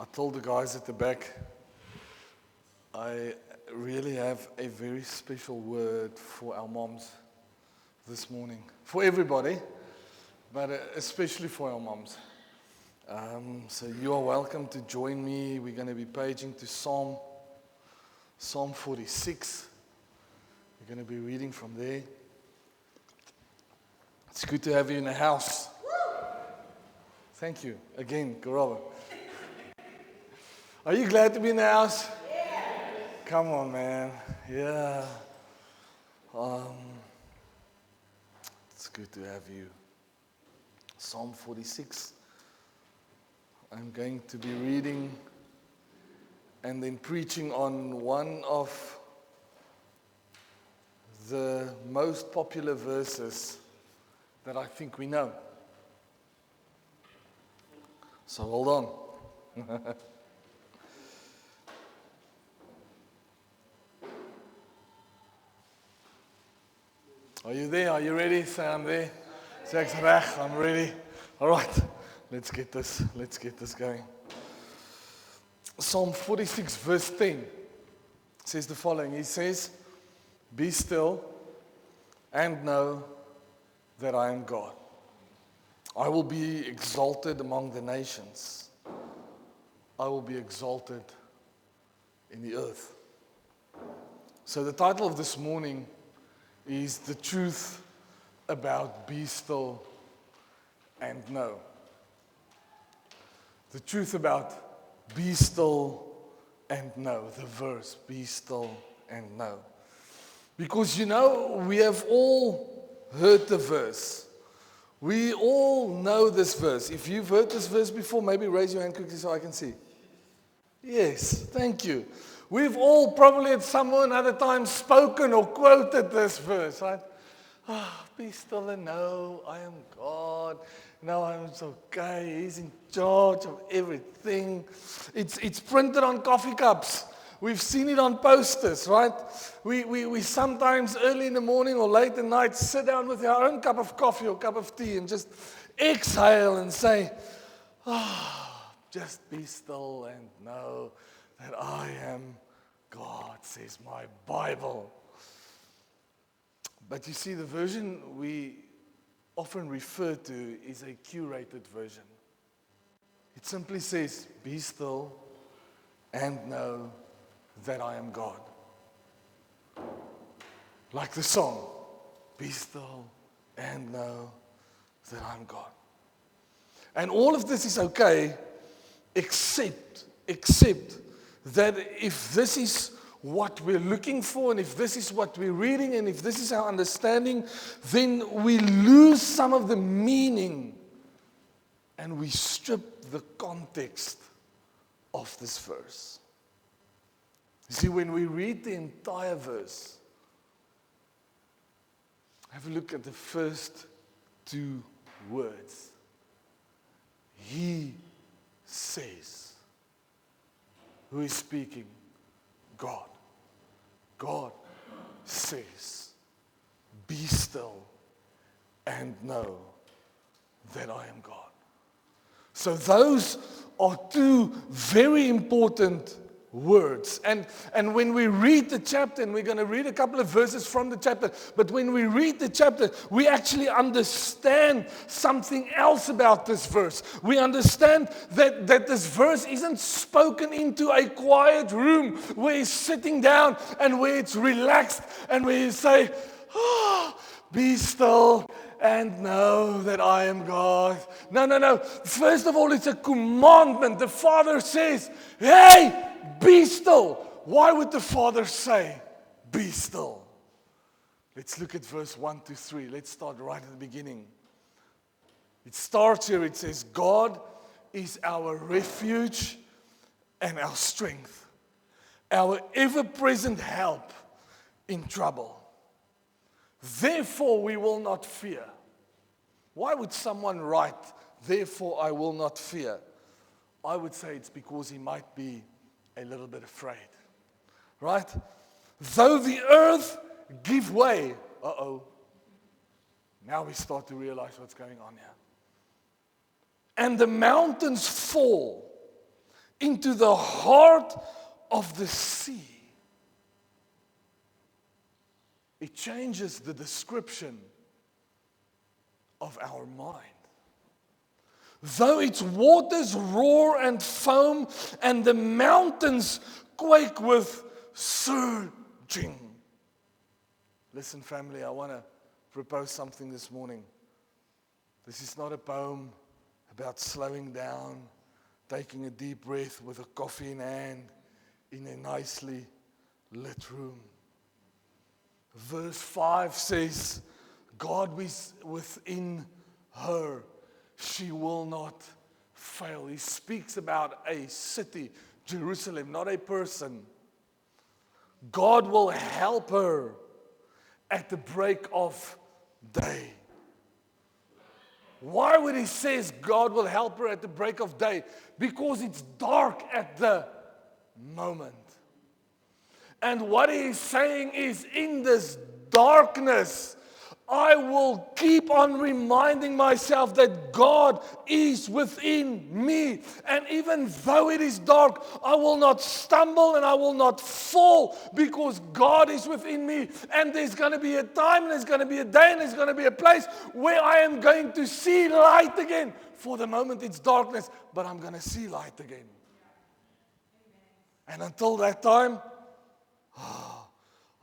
I told the guys at the back, I really have a very special word for our moms this morning. For everybody, but especially for our moms. So you are welcome to join me. We're going to be paging to Psalm 46. We're going to be reading from there. It's good to have you in the house. Thank you. Again, Grobbelaar. Are you glad to be in the house? Yeah. Come on, man. Yeah. It's good to have you. Psalm 46. I'm going to be reading and then preaching on one of the most popular verses that I think we know. So hold on. Are you there? Are you ready? Say I'm there. Say I'm ready. All right. Let's get this going. Psalm 46 verse 10 says the following. He says, "Be still and know that I am God. I will be exalted among the nations. I will be exalted in the earth." So the title of this morning is "The Truth About Be Still and Know." The truth about be still and know. The verse, be still and know. Because we have all heard the verse. We all know this verse. If you've heard this verse before, maybe raise your hand quickly so I can see. Yes, thank you. We've all probably at some or another time spoken or quoted this verse, right? Be still and know I am God. No, I'm okay. He's in charge of everything. It's printed on coffee cups. We've seen it on posters, right? We sometimes early in the morning or late at night sit down with our own cup of coffee or cup of tea and just exhale and say, just be still and know that I am God, says my Bible. But you see, the version we often refer to is a curated version. It simply says, be still and know that I am God. Like the song, be still and know that I'm God. And all of this is okay, except that if this is what we're looking for, and if this is what we're reading, and if this is our understanding, then we lose some of the meaning and we strip the context of this verse. You see, when we read the entire verse, have a look at the first two words. He says. Who is speaking? God. God says, be still and know that I am God. So those are two very important words. And when we read the chapter, and we're going to read a couple of verses from the chapter, but when we read the chapter, we actually understand something else about this verse. We understand that this verse isn't spoken into a quiet room where he's sitting down and where it's relaxed and where you say, be still and know that I am God. No. First of all, it's a commandment. The Father says, hey, be still. Why would the Father say, be still? Let's look at verse 1 to 3. Let's start right at the beginning. It starts here. It says, God is our refuge and our strength, our ever-present help in trouble. Therefore, we will not fear. Why would someone write, therefore I will not fear? I would say it's because he might be a little bit afraid. Right? Though the earth give way. Now we start to realize what's going on here. And the mountains fall. into the heart of the sea. It changes the description of our mind. Though its waters roar and foam, and the mountains quake with surging. Listen, family, I want to propose something this morning. This is not a poem about slowing down, taking a deep breath with a coffee in hand in a nicely lit room. Verse 5 says, God is within her. She will not fail. He speaks about a city, Jerusalem, not a person. God will help her at the break of day. Why would he say God will help her at the break of day? Because it's dark at the moment. And what he is saying is, in this darkness, I will keep on reminding myself that God is within me. And even though it is dark, I will not stumble and I will not fall because God is within me. And there's going to be a time, and there's going to be a day, and there's going to be a place where I am going to see light again. For the moment it's darkness, but I'm going to see light again. And until that time,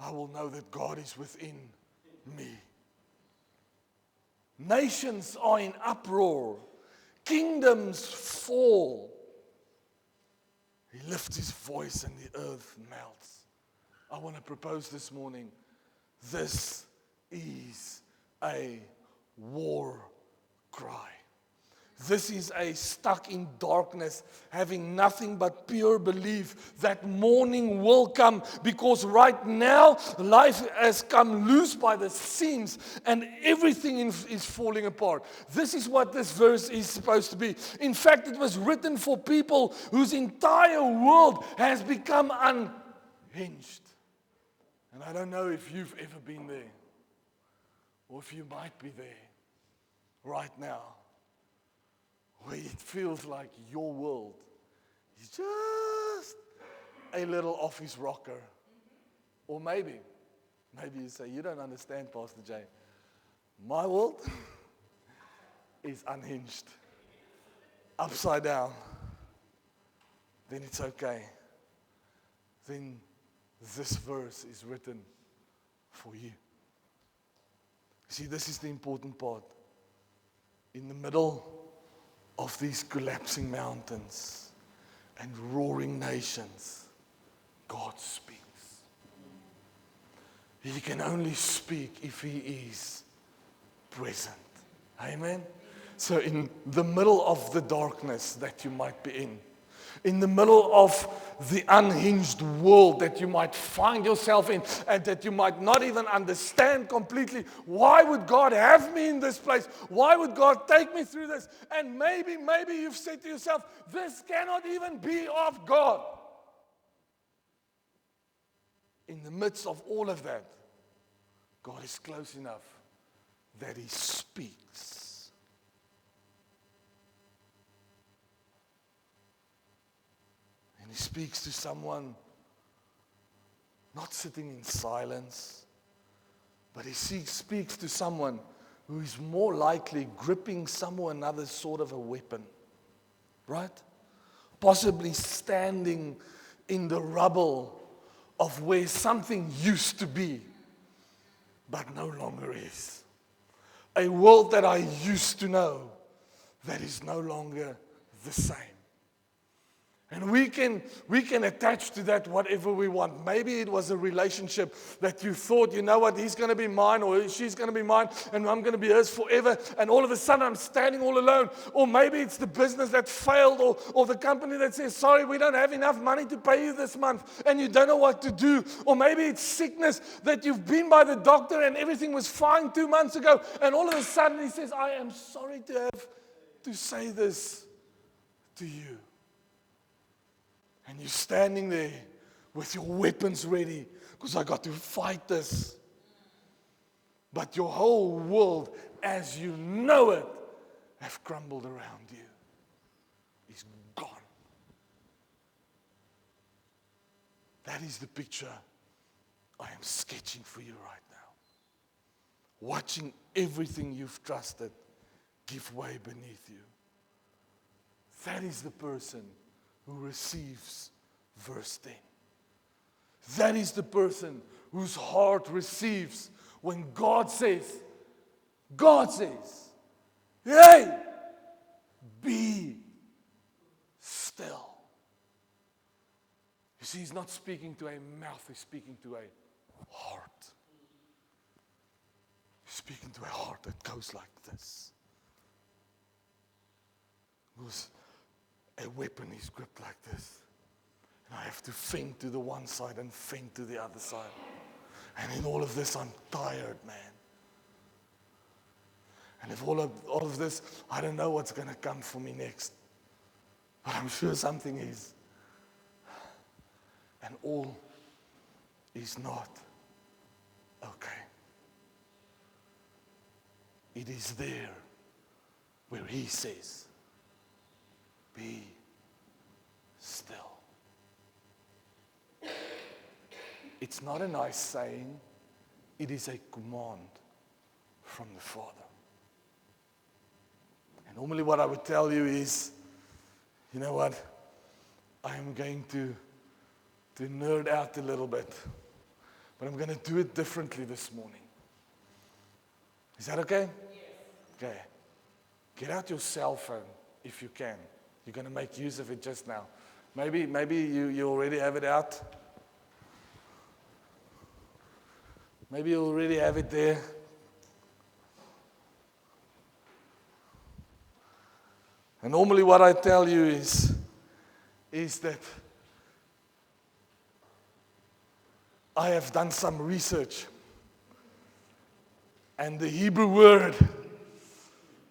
I will know that God is within me. Nations are in uproar. Kingdoms fall. He lifts his voice and the earth melts. I want to propose this morning, this is a war cry. This is a stuck in darkness, having nothing but pure belief that morning will come, because right now life has come loose by the seams and everything is falling apart. This is what this verse is supposed to be. In fact, it was written for people whose entire world has become unhinged. And I don't know if you've ever been there, or if you might be there right now, where it feels like your world is just a little office rocker. Or maybe you say, you don't understand, Pastor Jay. My world is unhinged, upside down. Then it's okay. Then this verse is written for you. See, this is the important part. In the middle of these collapsing mountains and roaring nations, God speaks. He can only speak if He is present. Amen? So in the middle of the darkness that you might be in the middle of the unhinged world that you might find yourself in, and that you might not even understand completely, why would God have me in this place? Why would God take me through this? And maybe you've said to yourself, this cannot even be of God. In the midst of all of that, God is close enough that He speaks. And He speaks to someone not sitting in silence, but He speaks to someone who is more likely gripping some or another sort of a weapon, right? Possibly standing in the rubble of where something used to be, but no longer is. A world that I used to know that is no longer the same. And we can attach to that whatever we want. Maybe it was a relationship that you thought, you know what, he's going to be mine or she's going to be mine and I'm going to be hers forever. And all of a sudden I'm standing all alone. Or maybe it's the business that failed or the company that says, sorry, we don't have enough money to pay you this month and you don't know what to do. Or maybe it's sickness that you've been by the doctor and everything was fine 2 months ago. And all of a sudden he says, I am sorry to have to say this to you. And you're standing there with your weapons ready because I got to fight this. But your whole world, as you know it, have crumbled around you. It's gone. That is the picture I am sketching for you right now. Watching everything you've trusted give way beneath you. That is the person who receives verse 10. That is the person whose heart receives when God says, hey, be still. You see, he's not speaking to a mouth, he's speaking to a heart. He's speaking to a heart that goes like this. Because a weapon is gripped like this. And I have to feint to the one side and feint to the other side. And in all of this, I'm tired, man. And if all of this, I don't know what's going to come for me next. But I'm sure something is. And all is not okay. It is there where he says, be still. It's not a nice saying. It is a command from the Father. And normally what I would tell you is, you know what? I am going to nerd out a little bit. But I'm going to do it differently this morning. Is that okay? Yes. Okay. Get out your cell phone if you can. You're going to make use of it just now. Maybe you already have it out. Maybe you already have it there. And normally what I tell you is that I have done some research. And the Hebrew word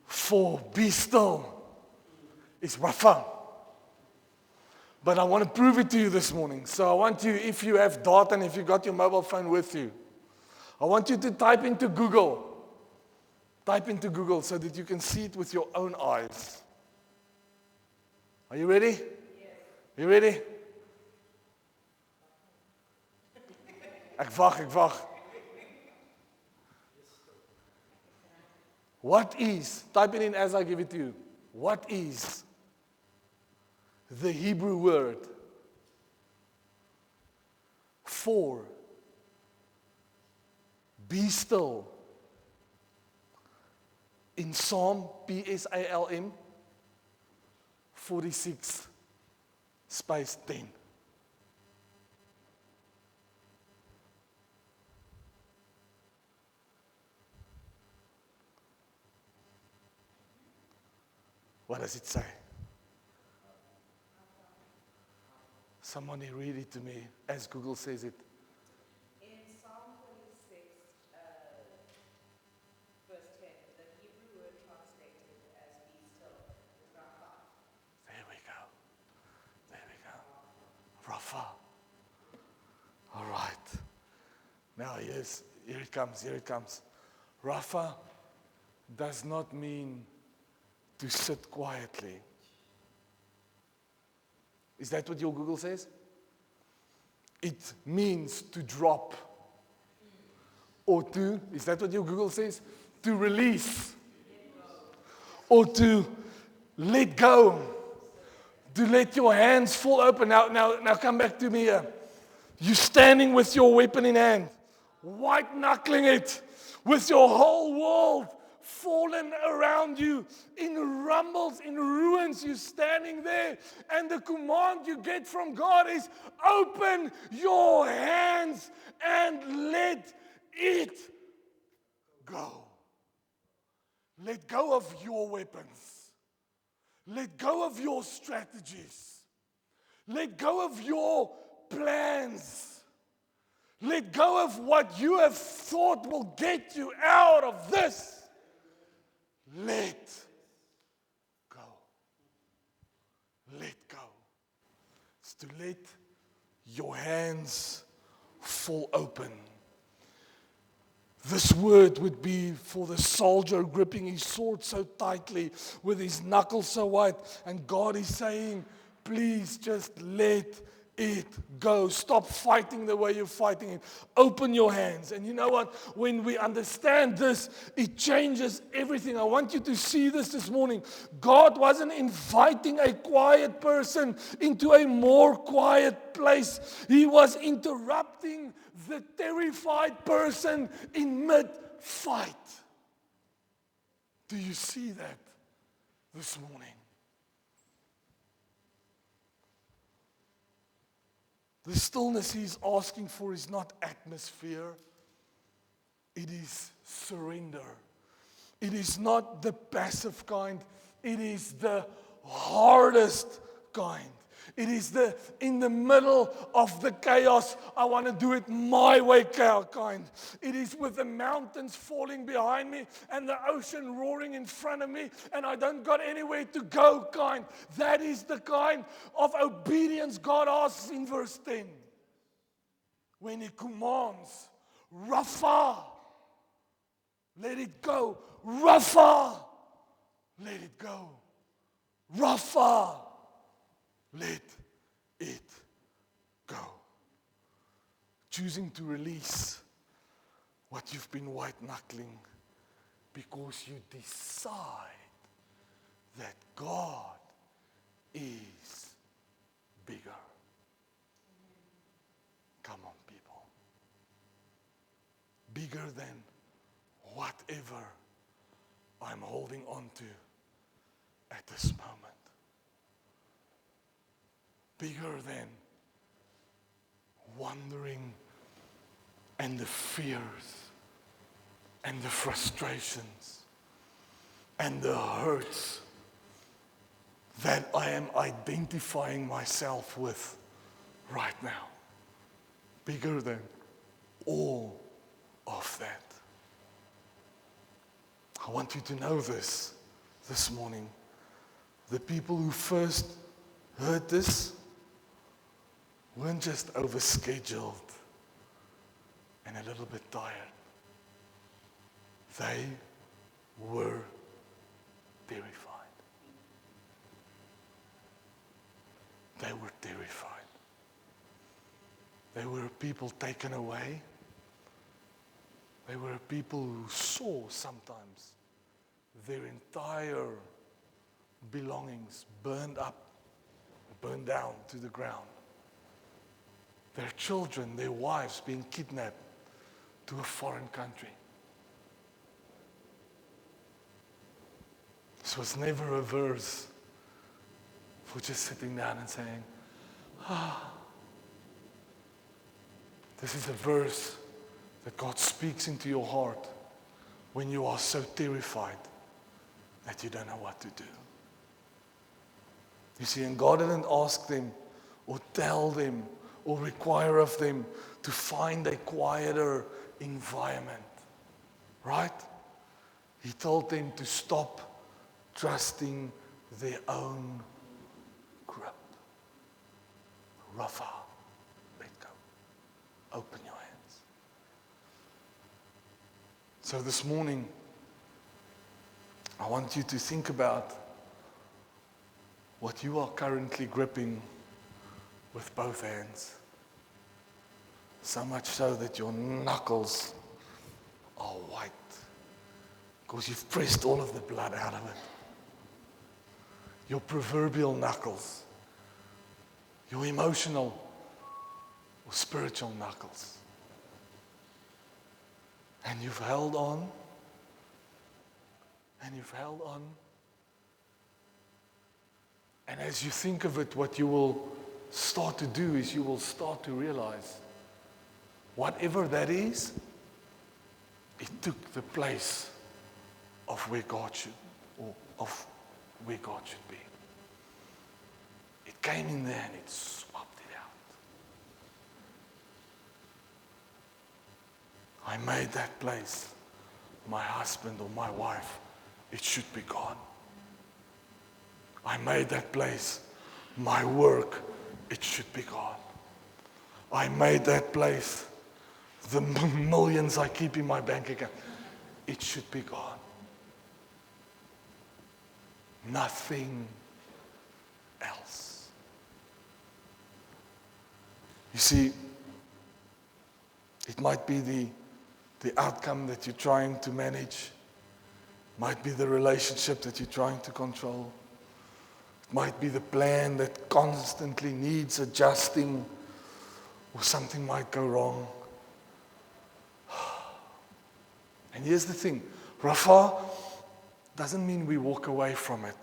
for be still is Rapha. But I want to prove it to you this morning. So I want you, if you have data and if you got your mobile phone with you, I want you to type into Google. Type into Google so that you can see it with your own eyes. Are you ready? Yes. You ready? Ek wag. What is, type it in as I give it to you. What is the Hebrew word for be still in Psalm, Psalm 46, space 10? What does it say? Somebody read it to me as Google says it. In Psalm 46, verse 10, the Hebrew word translated as be still is Rapha. There we go. Rapha. All right. Now here it comes. Rapha does not mean to sit quietly. Is that what your Google says? It means to drop. Or to, is that what your Google says? To release. Or to let go. To let your hands fall open. Now come back to me here. You're standing with your weapon in hand. White knuckling it. With your whole world fallen around you in rumbles, in ruins. You're standing there, and the command you get from God is open your hands and let it go. Let go of your weapons. Let go of your strategies. Let go of your plans. Let go of what you have thought will get you out of this. Let go. Let go. It's to let your hands fall open. This word would be for the soldier gripping his sword so tightly with his knuckles so white. And God is saying, please just let it go. Stop fighting the way you're fighting it. Open your hands. And you know what? When we understand this, it changes everything. I want you to see this morning. God wasn't inviting a quiet person into a more quiet place. He was interrupting the terrified person in mid-fight. Do you see that this morning? The stillness he's asking for is not atmosphere. It is surrender. It is not the passive kind. It is the hardest kind. It is the in the middle of the chaos, I want to do it my way kind. It is with the mountains falling behind me and the ocean roaring in front of me and I don't got anywhere to go kind. That is the kind of obedience God asks in verse 10. When he commands, Rapha, let it go. Rapha, let it go. Rapha, let it go. Choosing to release what you've been white-knuckling because you decide that God is bigger. Come on, people. Bigger than whatever I'm holding on to at this moment. Bigger than wandering and the fears and the frustrations and the hurts that I am identifying myself with right now. Bigger than all of that. I want you to know this morning. The people who first heard this weren't just overscheduled and a little bit tired. They were terrified. They were terrified. They were people taken away. They were people who saw sometimes their entire belongings burned up, burned down to the ground. Their children, their wives being kidnapped to a foreign country. This was never a verse for just sitting down and saying, This is a verse that God speaks into your heart when you are so terrified that you don't know what to do. You see, and God didn't ask them or tell them or require of them to find a quieter environment, right? He told them to stop trusting their own grip. Rapha, let go. Open your hands. So this morning, I want you to think about what you are currently gripping with both hands. So much so that your knuckles are white because you've pressed all of the blood out of it. Your proverbial knuckles, your emotional or spiritual knuckles. And you've held on, and you've held on. And as you think of it, what you will start to do is you will start to realize whatever that is, it took the place of where God should, or of where God should be. It came in there and it swapped it out. I made that place my husband or my wife. It should be gone. I made that place my work. It should be gone. I made that place the millions I keep in my bank account. It should be gone. Nothing else. You see, it might be the outcome that you're trying to manage, might be the relationship that you're trying to control, it might be the plan that constantly needs adjusting, or something might go wrong. And here's the thing, Rafa doesn't mean we walk away from it.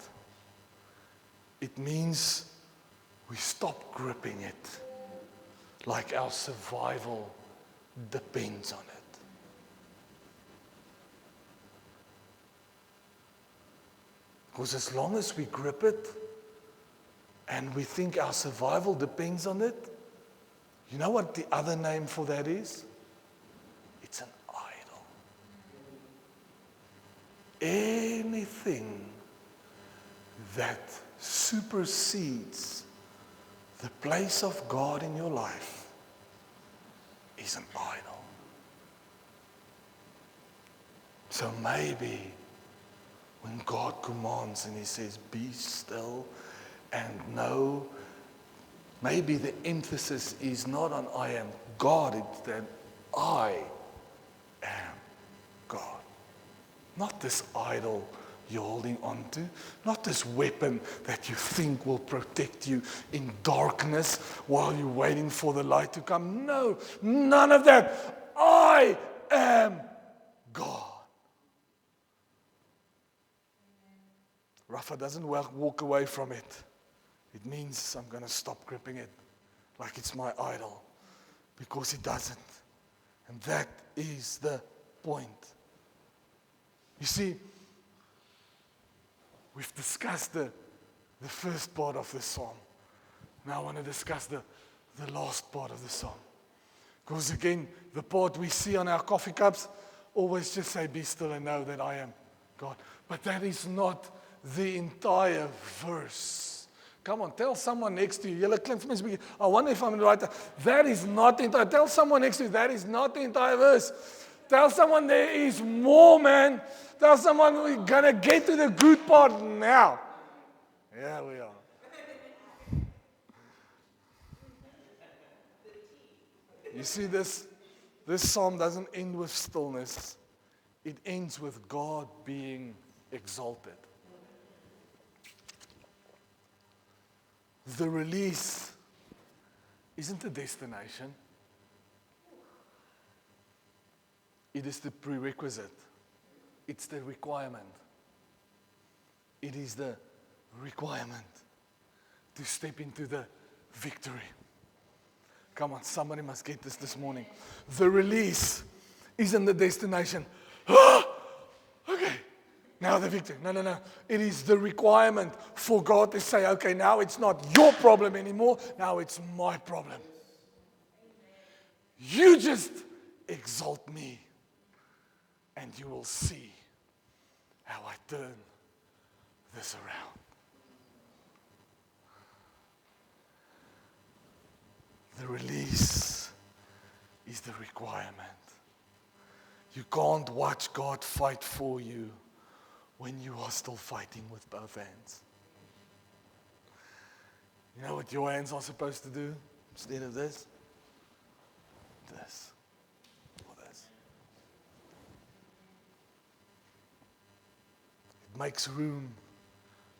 It means we stop gripping it like our survival depends on it. Because as long as we grip it and we think our survival depends on it, you know what the other name for that is? It's an idol. Anything that supersedes the place of God in your life is an idol. So maybe when God commands and He says, be still and know, maybe the emphasis is not on I am God, it's that I am God. Not this idol you're holding on to, not this weapon that you think will protect you in darkness while you're waiting for the light to come. No, none of that. I am God. Rafa doesn't walk away from it. It means I'm going to stop gripping it like it's my idol, because it doesn't. And that is the point. You see, we've discussed the first part of the psalm. Now I want to discuss the last part of the psalm. Because again, the part we see on our coffee cups always just say, be still and know that I am God. But that is not the entire verse. Come on, tell someone next to you. I wonder if I'm right. That is not the entire. Tell someone next to you, that is not the entire verse. Tell someone there is more, man. Tell someone we're going to get to the good part now. Yeah, we are. You see, this psalm doesn't end with stillness. It ends with God being exalted. The release isn't the destination. It is the prerequisite. It's the requirement. It is the requirement to step into the victory. Come on, somebody must get this morning. The release isn't the destination. Okay, now the victory. No. It is the requirement for God to say, okay, now it's not your problem anymore. Now it's my problem. You just exalt me, and you will see how I turn this around. The release is the requirement. You can't watch God fight for you when you are still fighting with both hands. You know what your hands are supposed to do instead of this? This. Or this. It makes room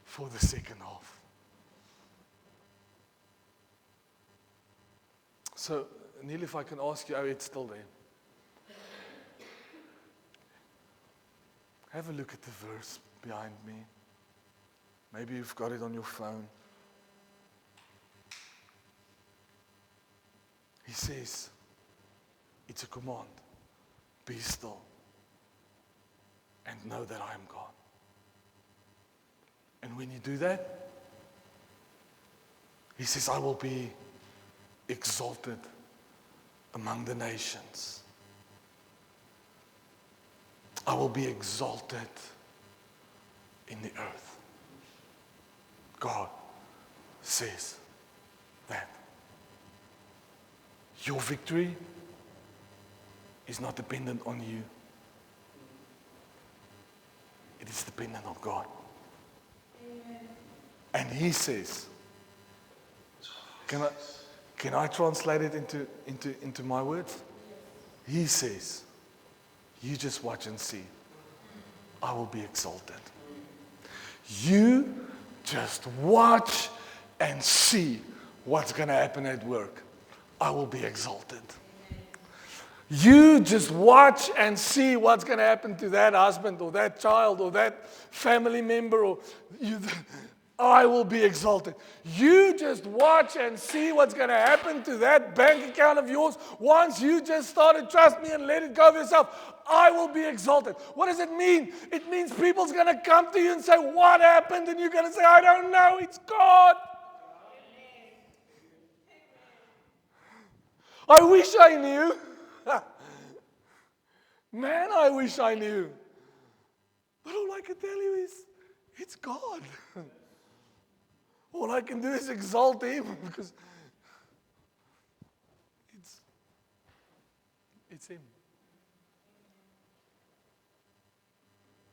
for the second half. So, Neil, if I can ask you, it's still there. Have a look at the verse behind me. Maybe you've got it on your phone. He says, it's a command. Be still and know that I am God. And when you do that, He says, I will be exalted among the nations. I will be exalted in the earth. God says that. Your victory is not dependent on you. It is dependent on God. Amen. And He says, can Can I translate it into my words? He says, you just watch and see. I will be exalted. You just watch and see what's going to happen at work. I will be exalted. You just watch and see what's going to happen to that husband or that child or that family member. I will be exalted. You just watch and see what's going to happen to that bank account of yours. Once you just start to trust me and let it go of yourself, I will be exalted. What does it mean? It means people's going to come to you and say, what happened? And you're going to say, I don't know, it's God. I wish I knew. Man, I wish I knew. But all I can tell you is, it's God. All I can do is exalt Him because it's Him.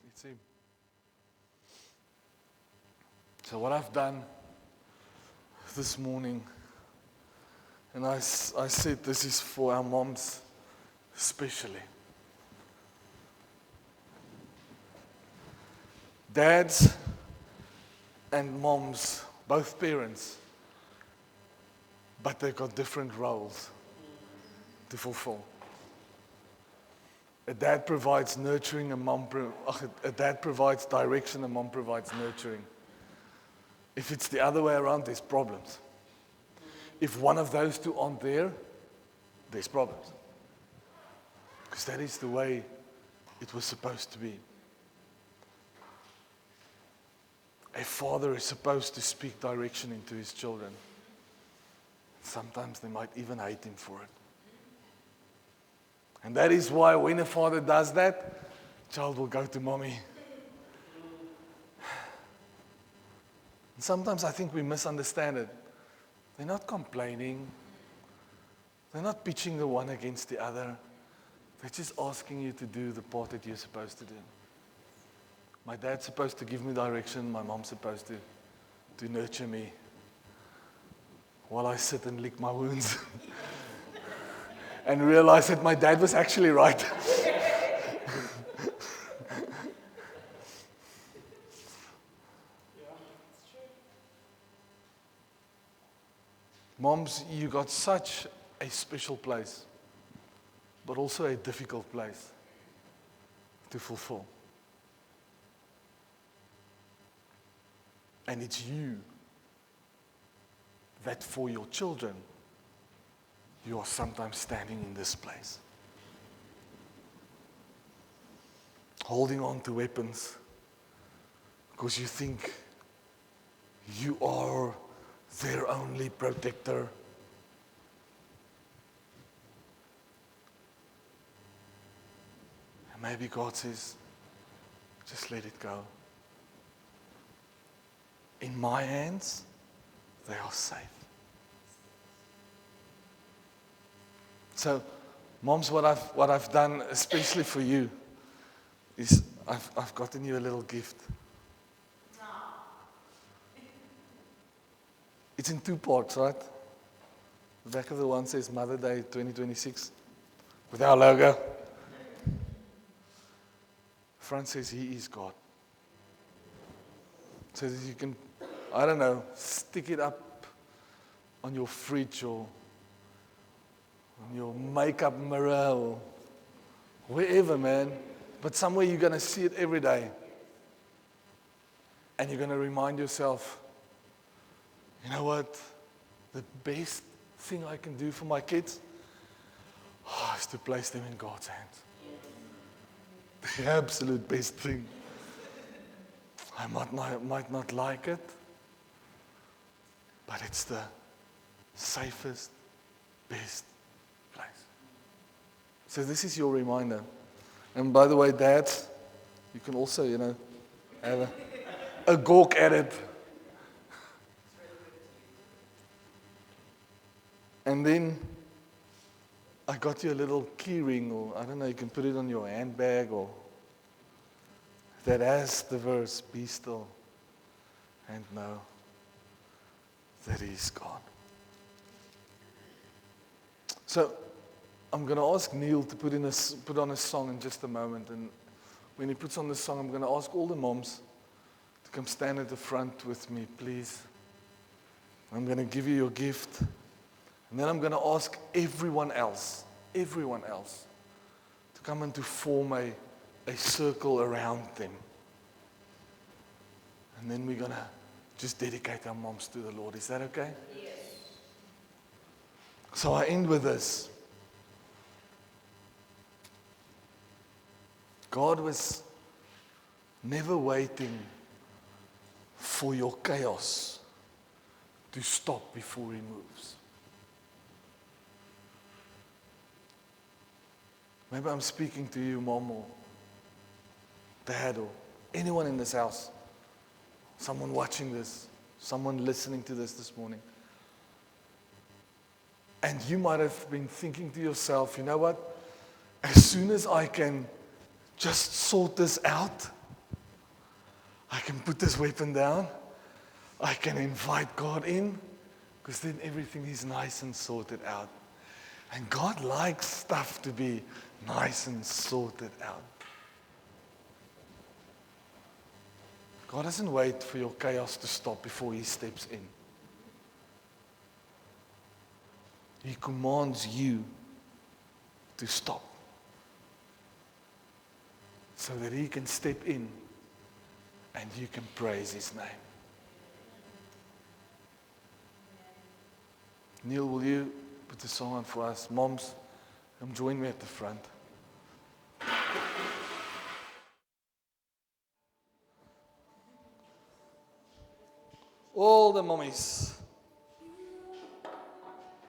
It's Him. So what I've done this morning, and I said this is for our moms especially. Dads and moms, both parents, but they've got different roles to fulfill. A dad provides nurturing, a dad provides direction, a mom provides nurturing. If it's the other way around, there's problems. If one of those two aren't there, there's problems. Because that is the way it was supposed to be. A father is supposed to speak direction into his children. Sometimes they might even hate him for it. And that is why when a father does that, the child will go to mommy. And sometimes I think we misunderstand it. They're not complaining. They're not pitching the one against the other. They're just asking you to do the part that you're supposed to do. My dad's supposed to give me direction. My mom's supposed to nurture me while I sit and lick my wounds and realize that my dad was actually right. Moms, you got such a special place, but also a difficult place to fulfill. And it's you that for your children, you are sometimes standing in this place. Holding on to weapons because you think you are their only protector. And maybe God says, just let it go. In my hands, they are safe. So, moms, what I've done, especially for you, is I've gotten you a little gift. It's in 2 parts, right? The back of the one says Mother's Day 2026 with our logo. Front says He is God. So that you can, I don't know, stick it up on your fridge or on your makeup mirror or wherever, man. But somewhere you're going to see it every day. And you're going to remind yourself, you know what? The best thing I can do for my kids is to place them in God's hands. The absolute best thing. I might not like it, but it's the safest, best place. So this is your reminder. And by the way, dads, you can also, have a gawk at it. And then I got you a little key ring, or I don't know, you can put it on your handbag, or that has the verse, be still and know that He is God. So I'm going to ask Neil to put on a song in just a moment. And when he puts on the song, I'm going to ask all the moms to come stand at the front with me, please. I'm going to give you your gift. And then I'm going to ask everyone else to come and to form a circle around them. And then we're going to just dedicate our moms to the Lord. Is that okay? Yes. So I end with this. God was never waiting for your chaos to stop before He moves. Maybe I'm speaking to you, Mom or Dad or anyone in this house, someone watching this, someone listening to this morning. And you might have been thinking to yourself, you know what? As soon as I can just sort this out, I can put this weapon down, I can invite God in, because then everything is nice and sorted out. And God likes stuff to be nice and sorted out. God doesn't wait for your chaos to stop before He steps in. He commands you to stop so that He can step in and you can praise His name. Neil, will you put the song on for us? Moms, come join me at the front. All the mommies.